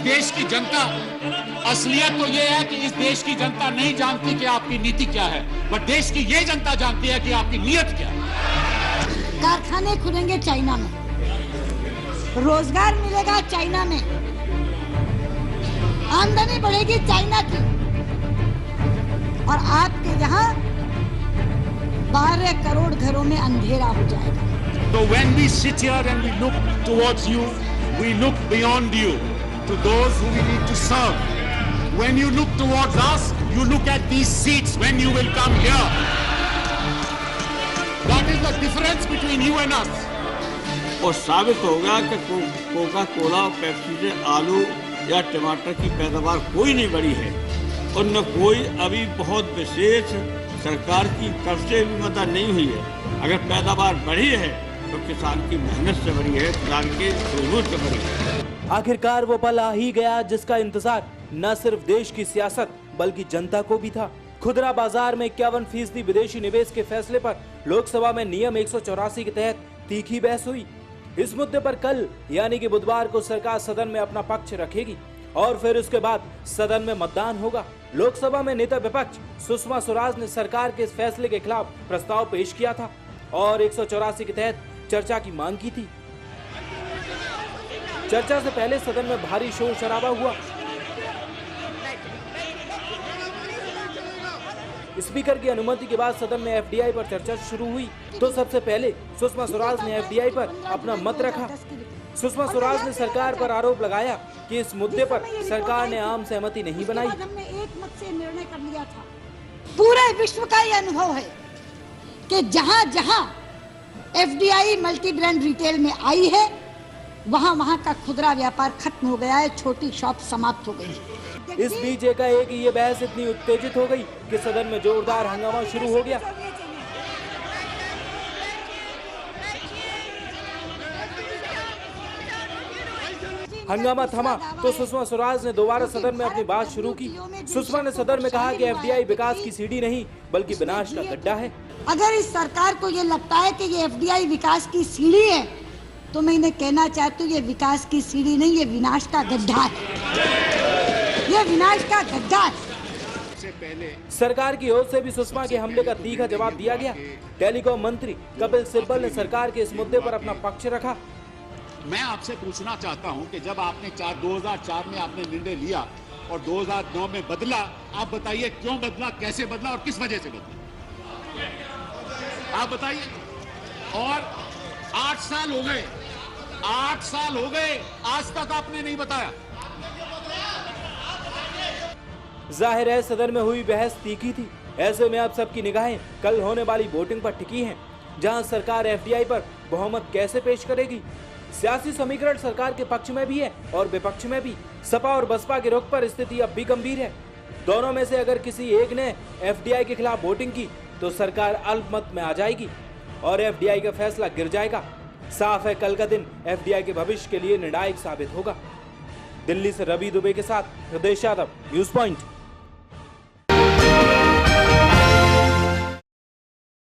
देश की जनता, असलियत तो ये है कि इस देश की जनता नहीं जानती कि आपकी नीति क्या है, बट देश की ये जनता जानती है कि आपकी नीयत क्या है। कारखाने खुलेंगे चाइना में, रोजगार मिलेगा चाइना में, आमदनी बढ़ेगी चाइना की, और आपके यहाँ 12 करोड़ घरों में अंधेरा हो जाएगा। So when we sit here and we look towards you, we look beyond you to those who we need to serve. When you look towards us, you look at these seats when you will come here. That is the difference between you and us. और साबित होगा कि Coca Cola, Pepsi से आलू या टमाटर की पैदावार कोई नहीं बढ़ी है, और न कोई अभी बहुत विशेष सरकार की तरफ से भी मदद नहीं हुई है। अगर पैदावार बढ़ी है तो किसान की मेहनत से बढ़ी है, किसान के जरूरत से बढ़ी है। आखिरकार वो पल आ ही गया जिसका इंतजार न सिर्फ देश की सियासत बल्कि जनता को भी था। खुदरा बाजार में 51% विदेशी निवेश के फैसले पर लोकसभा में नियम 184 के तहत तीखी बहस हुई। इस मुद्दे पर कल यानी कि बुधवार को सरकार सदन में अपना पक्ष रखेगी और फिर उसके बाद सदन में मतदान होगा। लोकसभा में नेता विपक्ष सुषमा स्वराज ने सरकार के इस फैसले के खिलाफ प्रस्ताव पेश किया था और 184 के तहत चर्चा की मांग की थी। चर्चा से पहले सदन में भारी शोर शराबा हुआ। स्पीकर की अनुमति के बाद सदन में एफडीआई पर चर्चा शुरू हुई तो सबसे पहले सुषमा स्वराज ने एफडीआई पर अपना मत रखा। सुषमा स्वराज ने सरकार पर आरोप लगाया कि इस मुद्दे पर सरकार ने आम सहमति नहीं बनाई। हमने एक मत से निर्णय कर लिया था। पूरे विश्व का ये अनुभव है कि जहां जहां एफडीआई मल्टी ब्रांड रिटेल में आई है वहां का खुदरा व्यापार खत्म हो गया है, छोटी शॉप समाप्त हो गई है। इस बीच एकाएक ये बहस इतनी उत्तेजित हो गई कि सदन में जोरदार हंगामा शुरू हो गया। हंगामा थमा तो सुषमा स्वराज ने दोबारा सदन में अपनी बात शुरू की। सुषमा ने सदन में कहा कि एफडीआई विकास की सीढ़ी नहीं बल्कि विनाश का गड्ढा है। अगर इस सरकार को ये लगता है कि ये एफडीआई विकास की सीढ़ी है तो मैं इन्हें कहना चाहती हूँ ये विकास की सीढ़ी नहीं, ये विनाश का गड्ढा है, ये विनाश का गड्ढा है। सरकार की ओर से भी सुषमा के हमले का तीखा जवाब दिया गया। टेलीकॉम मंत्री कपिल सिब्बल ने सरकार के इस मुद्दे पर अपना पक्ष रखा। मैं आपसे पूछना चाहता हूं कि जब आपने 2004 में आपने निर्णय लिया और 2009 में बदला, आप बताइए क्यों बदला, कैसे बदला और किस वजह से बदला, आप बताइए। और 8 साल हो गए, 8 साल हो गए, आज तक आपने नहीं बताया। जाहिर है सदन में हुई बहस तीखी थी। ऐसे में अब सबकी निगाहें कल होने वाली वोटिंग पर टिकी हैं, जहां सरकार एफडीआई पर बहुमत कैसे पेश करेगी। सियासी समीकरण सरकार के पक्ष में भी है और विपक्ष में भी। सपा और बसपा के रुख पर स्थिति अब भी गंभीर है। दोनों में से अगर किसी एक ने एफडीआई के खिलाफ वोटिंग की तो सरकार अल्पमत में आ जाएगी और एफडीआई का फैसला गिर जाएगा। साफ है कल का दिन एफडीआई के भविष्य के लिए निर्णायक साबित होगा। दिल्ली से रवि दुबे के साथ हृदय यादव, न्यूज पॉइंट।